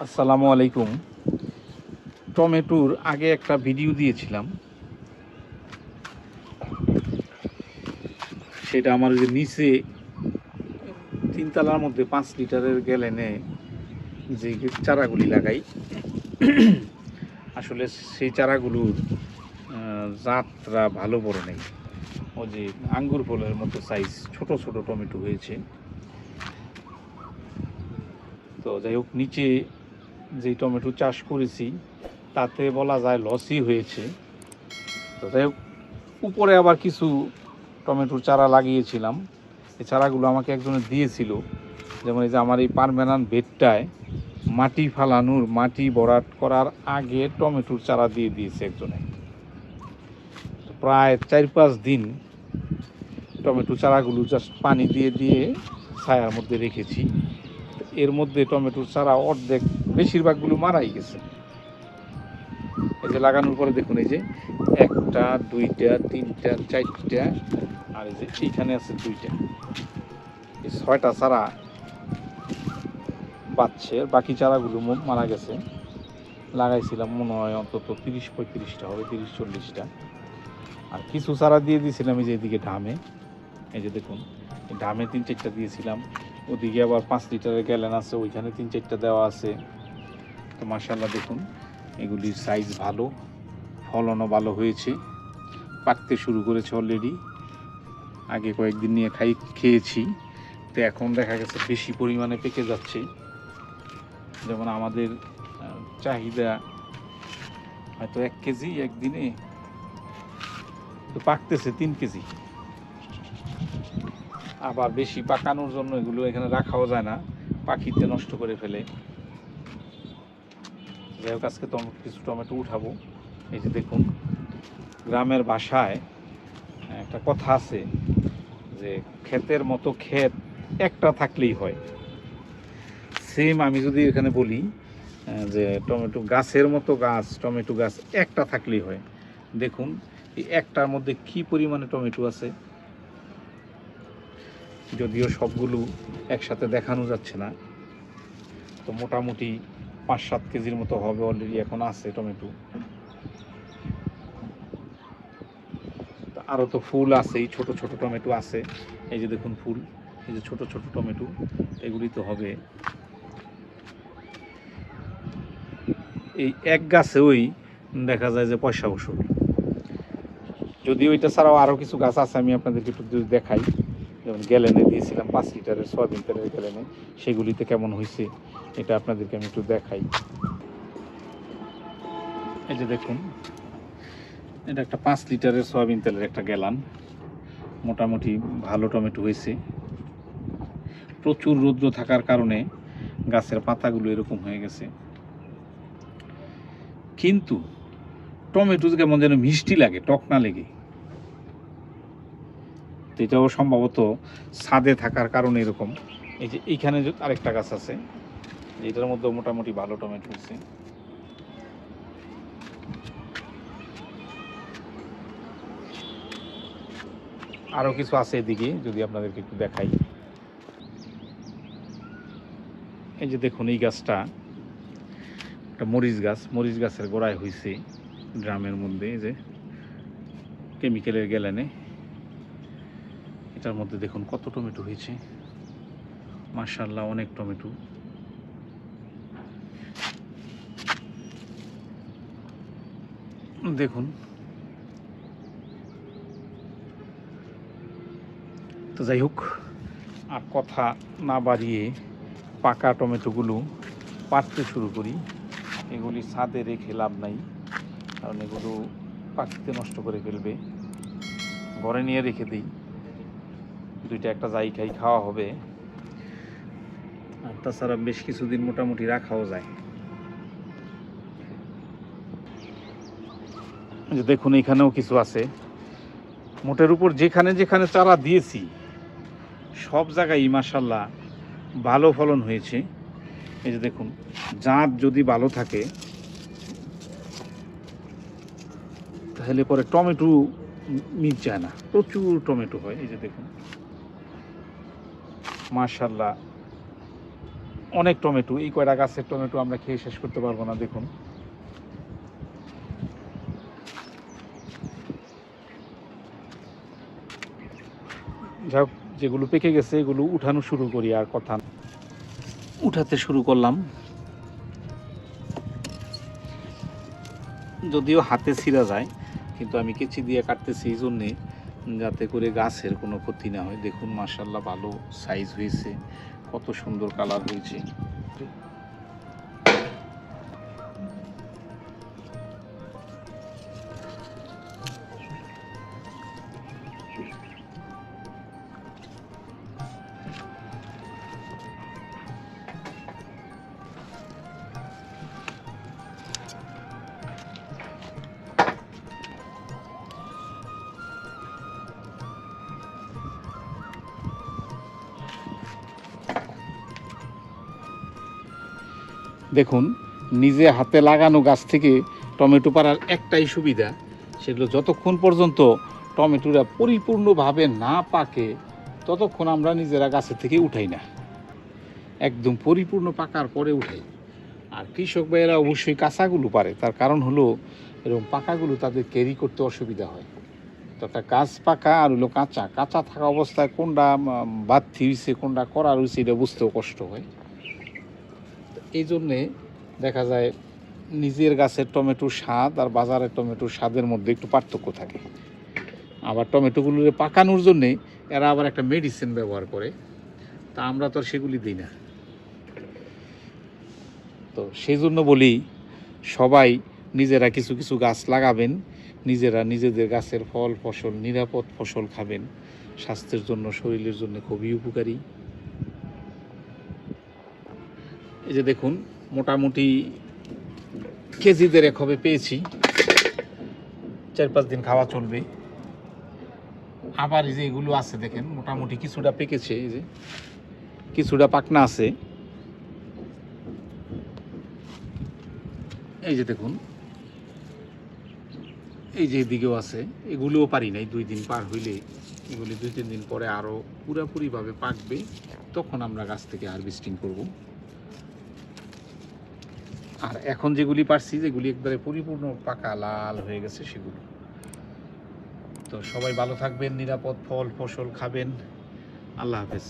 আসসালামু আলাইকুম। টমেটোর আগে একটা ভিডিও দিয়েছিলাম, সেটা আমার যে নিচে 3 তলার মধ্যে 5 লিটারের গ্যালেনে যে চারাগুলি লাগাই, আসলে সেই চারাগুলোর জাতটা ভালো বড় নেই। ও যে আঙ্গুর ফলের মতো সাইজ ছোট ছোট টমেটো হয়েছে। তো যাই হোক, নিচে যে টমেটো চাষ করেছি তাতে বলা যায় লসই হয়েছে। তো যাই হোক, উপরে আবার কিছু টমেটোর চারা লাগিয়েছিলাম। এই চারাগুলো আমাকে একজনে দিয়েছিল। যেমন এই যে আমার এই পার্মানেন্ট বেডটায় মাটি ফালানোর, মাটি ভরাট করার আগে টমেটোর চারা দিয়ে দিয়েছে একজনে। প্রায় 4-5 দিন টমেটো চারাগুলো জাস্ট পানি দিয়ে দিয়ে ছায়ার মধ্যে রেখেছি। এর মধ্যে টমেটোর চারা অর্ধেক, বেশিরভাগগুলো মারাই গেছে। এই যে লাগানোর পরে দেখুন, এই যে 1টা 2টা 3টা 4টা, আর এই যে এইখানে আছে 2টা, এই 6টা চারা বাচ্চে। বাকি চারাগুলো মারা গেছে। লাগাইছিলাম মনে হয় অন্তত 30-35টা হবে, 30-40টা। আর কিছু চারা দিয়ে দিয়েছিলাম এই যে এদিকে ডামে। এই যে দেখুন, ডামে 3-4টা দিয়েছিলাম। ওদিকে আবার 5 লিটারের গ্যালেন আছে, ওইখানে 3-4টা দেওয়া আছে। তো মাশাআল্লাহ দেখুন, এগুলির সাইজ ভালো, ফলনও ভালো হয়েছে, পাকতে শুরু করেছে অলরেডি। আগে কয়েকদিন নিয়ে খেয়েছি, তো এখন দেখা গেছে বেশি পরিমাণে পেকে যাচ্ছে। যেমন আমাদের চাহিদা হয়তো 1 কেজি একদিনে, তো পাকতেছে 3 কেজি। আবার বেশি পাকানোর জন্য এগুলো এখানে রাখাও যায় না, পাখিতে নষ্ট করে ফেলে। যাই হোক, আজকে কিছু টমেটো উঠাবো। এই যে দেখুন, গ্রামের ভাষায় একটা কথা আছে যে ক্ষেতের মতো ক্ষেত একটা থাকলেই হয়। সেম আমি যদি এখানে বলি যে টমেটো গাছের মতো গাছ, টমেটো গাছ একটা থাকলেই হয়। দেখুন এই একটার মধ্যে কি পরিমাণে টমেটো আছে। যদিও সবগুলো একসাথে দেখানো যাচ্ছে না, তো মোটামুটি 5-7 কেজির মতো হবে অলরেডি এখন আছে টমেটো। আরও তো ফুল আছেই, ছোট ছোট টমেটো আছে। এই যে দেখুন ফুল, এই যে ছোট ছোট টমেটো, এগুলি তো হবে। এই এক গাছে ওই দেখা যায় যে পয়সা বসুল। যদি ওইটা ছাড়াও আরও কিছু গাছ আছে, আমি আপনাদেরকে একটু যদি দেখাই। যেমন গ্যালেনে দিয়েছিলাম 5 লিটারের সয়াবিন তেলের গ্যালেনে, সেগুলিতে কেমন হয়েছে এটা আপনাদেরকে আমি একটু দেখাই। এই যে দেখুন, এটা একটা 5 লিটারের সয়াবিন তেলের একটা গ্যালান। মোটামুটি ভালো টমেটো হয়েছে। প্রচুর রৌদ্র থাকার কারণে গাছের পাতাগুলো এরকম হয়ে গেছে, কিন্তু টমেটো কেমন যেন মিষ্টি লাগে, টক না লেগে। এটাও সম্ভবত ছাদে থাকার কারণে এরকম। এই যে এইখানে আরেকটা গাছ আছে, এটার মধ্যে মোটামুটি ভালো টমেটো হয়েছে। আরও কিছু আছে এদিকে, যদি আপনাদেরকে একটু দেখাই। এই যে দেখুন, এই গাছটা একটা মরিচ গাছ, মরিচ গাছের গোড়ায় হয়েছে ড্রামের মধ্যে, এই যে কেমিক্যালের গ্যালানে। এটার মধ্যে দেখুন কত টমেটো হয়েছে, মাশাআল্লাহ অনেক টমেটো। দেখুন, তো যাই হোক, আর কথা না বাড়িয়ে পাকা টমেটোগুলো পাড়তে শুরু করি। এগুলি ছাদে রেখে লাভ নাই, কারণ এগুলো পাখিতে নষ্ট করে ফেলবে। ঘরে নিয়ে রেখে দিই, 2টা একটা জায়গায় খাওয়া হবে। আর তাছাড়া বেশ কিছুদিন মোটামুটি রাখাও যায়। যে দেখুন, এখানেও কিছু আছে। মোটের উপর যেখানে যেখানে চারা দিয়েছি সব জায়গায় মাশাআল্লাহ ভালো ফলন হয়েছে। এই যে দেখুন, জাত যদি ভালো থাকে তাহলে পরে টমেটো মিট যায় না, প্রচুর টমেটো হয়। এই যে দেখুন মাশাআল্লাহ, অনেক টমেটো, এই কয়টা গাছের টমেটো আমরা খেয়ে শেষ করতে পারবো না। দেখুন যাই হোক, যেগুলো পেকে গেছে এগুলো উঠানো শুরু করি, আর কথা উঠাতে শুরু করলাম। যদিও হাতে ছিঁড়া যায়, কিন্তু আমি কেচি দিয়ে কাটতেছি এই জন্যে যাতে করে গাছের কোনো ক্ষতি না হয়। দেখুন মাশাআল্লাহ ভালো সাইজ হয়েছে, কত সুন্দর কালার হয়েছে। দেখুন নিজে হাতে লাগানো গাছ থেকে টমেটো পাড়ার একটাই সুবিধা, সেগুলো যতক্ষণ পর্যন্ত টমেটোরা পরিপূর্ণভাবে না পাকে ততক্ষণ আমরা নিজেরা গাছের থেকে উঠাই না, একদম পরিপূর্ণ পাকার পরে উঠাই। আর কৃষক ভাইয়েরা অবশ্যই কাঁচাগুলো পারে, তার কারণ হলো এরকম পাকাগুলো তাদের ক্যারি করতে অসুবিধা হয়। তো একটা গাছ পাকা আর হলো কাঁচা, কাঁচা থাকা অবস্থায় কোনটা বাড়তি হয়েছে কোনটা করার হয়েছে এটা বুঝতেও কষ্ট হয়। এই জন্যে দেখা যায় নিজের গাছের টমেটোর স্বাদ আর বাজারের টমেটোর স্বাদের মধ্যে একটু পার্থক্য থাকে। আবার টমেটোগুলো পাকানোর জন্যে এরা আবার একটা মেডিসিন ব্যবহার করে, তা আমরা তো আর সেগুলি দিই না। তো সেই জন্য বলি সবাই নিজেরা কিছু কিছু গাছ লাগাবেন, নিজেরা নিজেদের গাছের ফল ফসল নিরাপদ ফসল খাবেন, স্বাস্থ্যের জন্য শরীরের জন্য খুবই উপকারী। এই যে দেখুন মোটামুটি কেজি দেড়েক হবে পেয়েছি, 4-5 দিন খাওয়া চলবে। আবার এই যে এগুলো আছে দেখেন মোটামুটি কিছুটা পেকেছে, এই যে কিছুটা পাকনা আছে। এই যে দেখুন এই যে এদিকেও আছে, এগুলোও পারি নাই, 2 দিন পার হইলে এগুলি 2-3 দিন পরে আরও পুরোপুরিভাবে পাকবে, তখন আমরা গাছ থেকে হারভেস্টিং করব। আর এখন যেগুলি পারছি যেগুলি একবারে পরিপূর্ণ পাকা লাল হয়ে গেছে সেগুলো। তো সবাই ভালো থাকবেন, নিরাপদ ফল ফসল খাবেন। আল্লাহ হাফেজ।